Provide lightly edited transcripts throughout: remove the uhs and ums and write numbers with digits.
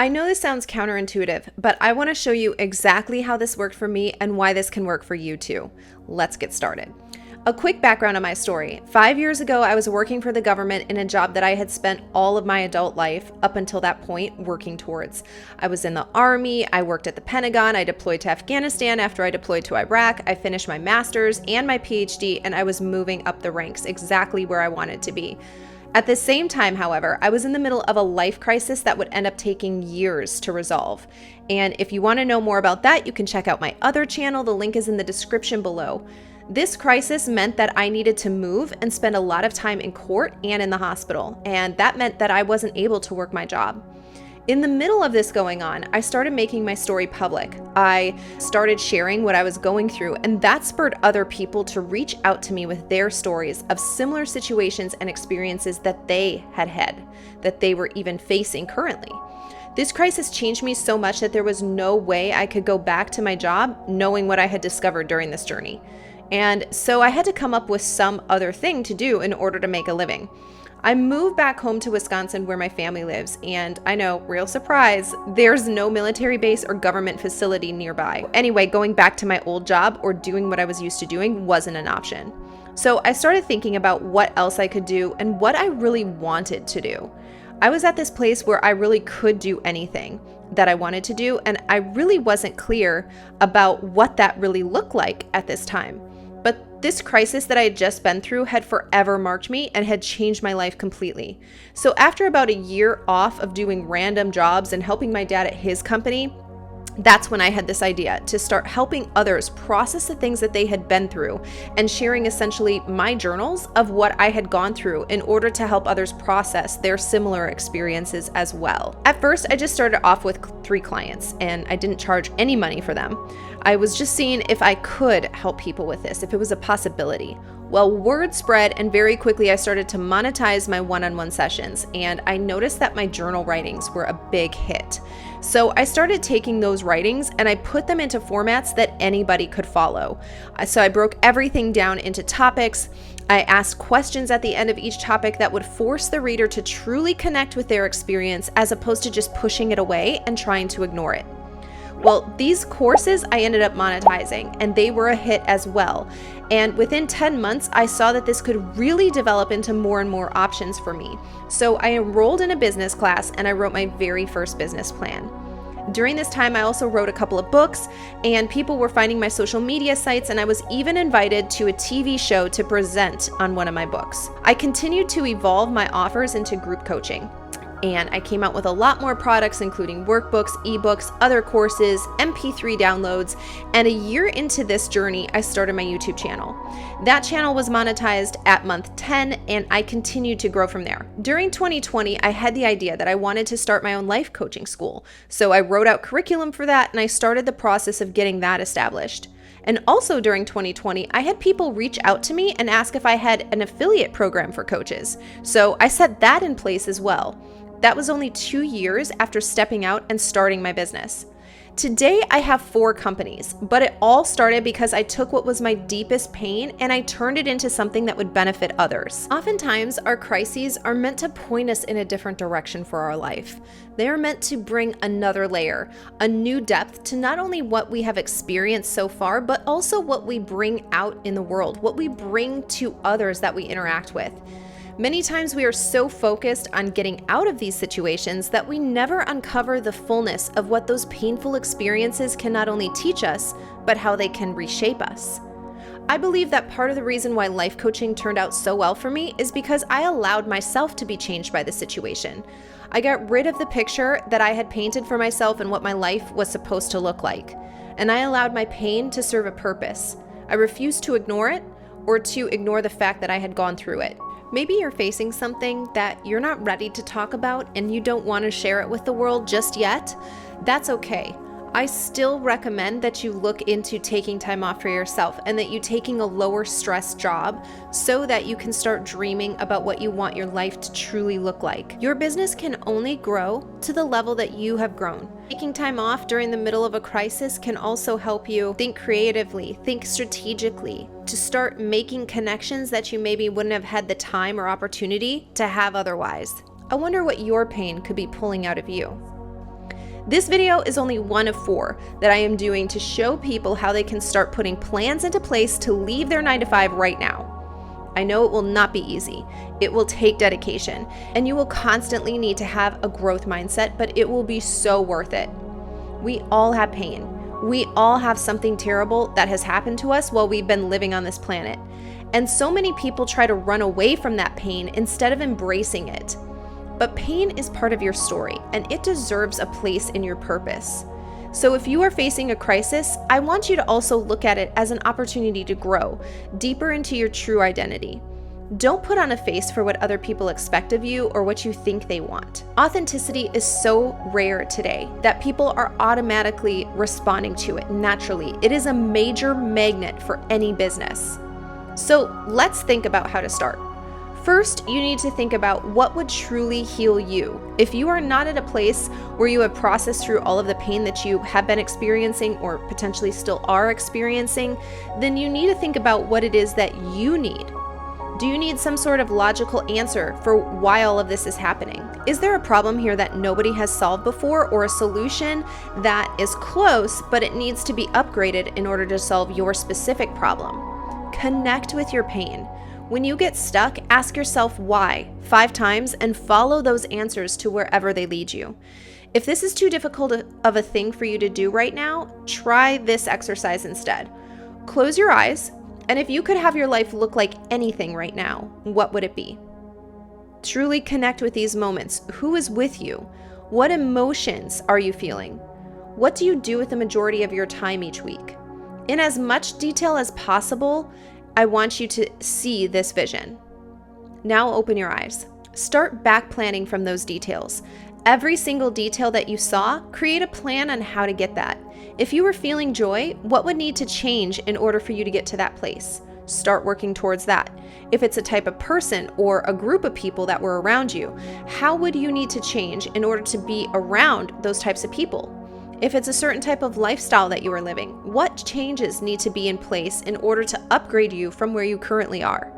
I know this sounds counterintuitive, but I want to show you exactly how this worked for me and why this can work for you too. Let's get started. A quick background on my story. 5 years ago, I was working for the government in a job that I had spent all of my adult life up until that point working towards. I was in the Army, I worked at the Pentagon, I deployed to Afghanistan after I deployed to Iraq, I finished my master's and my PhD, and I was moving up the ranks exactly where I wanted to be. At the same time, however, I was in the middle of a life crisis that would end up taking years to resolve. And if you want to know more about that, you can check out my other channel. The link is in the description below. This crisis meant that I needed to move and spend a lot of time in court and in the hospital, and that meant that I wasn't able to work my job. In the middle of this going on, I started making my story public. I started sharing what I was going through, and that spurred other people to reach out to me with their stories of similar situations and experiences that they had, that they were even facing currently. This crisis changed me so much that there was no way I could go back to my job knowing what I had discovered during this journey. And so I had to come up with some other thing to do in order to make a living. I moved back home to Wisconsin where my family lives, and I know, real surprise, there's no military base or government facility nearby. Anyway, going back to my old job or doing what I was used to doing wasn't an option. So I started thinking about what else I could do and what I really wanted to do. I was at this place where I really could do anything that I wanted to do, and I really wasn't clear about what that really looked like at this time. But this crisis that I had just been through had forever marked me and had changed my life completely. So after about a year off of doing random jobs and helping my dad at his company, that's when I had this idea to start helping others process the things that they had been through and sharing essentially my journals of what I had gone through in order to help others process their similar experiences as well. At first, I just started off with 3 clients and I didn't charge any money for them. I was just seeing if I could help people with this, if it was a possibility. Well, word spread, and very quickly I started to monetize my one-on-one sessions, and I noticed that my journal writings were a big hit. So I started taking those writings and I put them into formats that anybody could follow. So I broke everything down into topics. I asked questions at the end of each topic that would force the reader to truly connect with their experience as opposed to just pushing it away and trying to ignore it. Well, these courses I ended up monetizing, and they were a hit as well. And within 10 months, I saw that this could really develop into more and more options for me. So I enrolled in a business class and I wrote my very first business plan. During this time, I also wrote a couple of books, and people were finding my social media sites, and I was even invited to a TV show to present on one of my books. I continued to evolve my offers into group coaching. And I came out with a lot more products, including workbooks, ebooks, other courses, MP3 downloads, and a year into this journey, I started my YouTube channel. That channel was monetized at month 10, and I continued to grow from there. During 2020, I had the idea that I wanted to start my own life coaching school. So I wrote out curriculum for that, and I started the process of getting that established. And also during 2020, I had people reach out to me and ask if I had an affiliate program for coaches. So I set that in place as well. That was only 2 years after stepping out and starting my business. Today, I have 4 companies, but it all started because I took what was my deepest pain and I turned it into something that would benefit others. Oftentimes, our crises are meant to point us in a different direction for our life. They are meant to bring another layer, a new depth to not only what we have experienced so far, but also what we bring out in the world, what we bring to others that we interact with. Many times we are so focused on getting out of these situations that we never uncover the fullness of what those painful experiences can not only teach us, but how they can reshape us. I believe that part of the reason why life coaching turned out so well for me is because I allowed myself to be changed by the situation. I got rid of the picture that I had painted for myself and what my life was supposed to look like. And I allowed my pain to serve a purpose. I refused to ignore it or to ignore the fact that I had gone through it. Maybe you're facing something that you're not ready to talk about and you don't want to share it with the world just yet. That's okay. I still recommend that you look into taking time off for yourself and that you taking a lower stress job so that you can start dreaming about what you want your life to truly look like. Your business can only grow to the level that you have grown. Taking time off during the middle of a crisis can also help you think creatively, think strategically, to start making connections that you maybe wouldn't have had the time or opportunity to have otherwise. I wonder what your pain could be pulling out of you. This video is only one of 4 that I am doing to show people how they can start putting plans into place to leave their 9-to-5 right now. I know it will not be easy. It will take dedication, and you will constantly need to have a growth mindset, but it will be so worth it. We all have pain. We all have something terrible that has happened to us while we've been living on this planet. And so many people try to run away from that pain instead of embracing it. But pain is part of your story, and it deserves a place in your purpose. So if you are facing a crisis, I want you to also look at it as an opportunity to grow deeper into your true identity. Don't put on a face for what other people expect of you or what you think they want. Authenticity is so rare today that people are automatically responding to it naturally. It is a major magnet for any business. So let's think about how to start. First, you need to think about what would truly heal you. If you are not at a place where you have processed through all of the pain that you have been experiencing or potentially still are experiencing, then you need to think about what it is that you need. Do you need some sort of logical answer for why all of this is happening? Is there a problem here that nobody has solved before, or a solution that is close but it needs to be upgraded in order to solve your specific problem? Connect with your pain. When you get stuck, ask yourself why 5 times and follow those answers to wherever they lead you. If this is too difficult of a thing for you to do right now, try this exercise instead. Close your eyes, and if you could have your life look like anything right now, what would it be? Truly connect with these moments. Who is with you? What emotions are you feeling? What do you do with the majority of your time each week? In as much detail as possible, I want you to see this vision. Now open your eyes. Start back planning from those details. Every single detail that you saw, create a plan on how to get that. If you were feeling joy, what would need to change in order for you to get to that place? Start working towards that. If it's a type of person or a group of people that were around you, how would you need to change in order to be around those types of people? If it's a certain type of lifestyle that you are living, what changes need to be in place in order to upgrade you from where you currently are?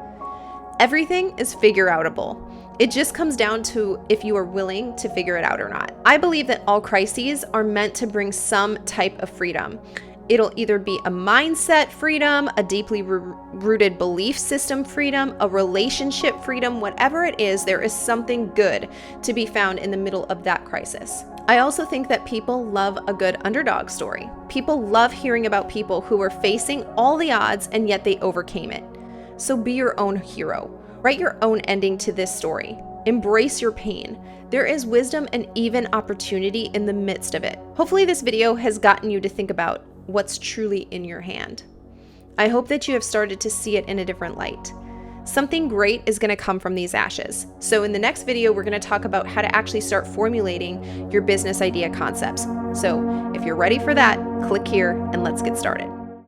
Everything is figure-outable. It just comes down to if you are willing to figure it out or not. I believe that all crises are meant to bring some type of freedom. It'll either be a mindset freedom, a deeply rooted belief system freedom, a relationship freedom, whatever it is, there is something good to be found in the middle of that crisis. I also think that people love a good underdog story. People love hearing about people who were facing all the odds and yet they overcame it. So be your own hero. Write your own ending to this story. Embrace your pain. There is wisdom and even opportunity in the midst of it. Hopefully this video has gotten you to think about what's truly in your hand. I hope that you have started to see it in a different light. Something great is going to come from these ashes. So in the next video, we're going to talk about how to actually start formulating your business idea concepts. So if you're ready for that, click here and let's get started.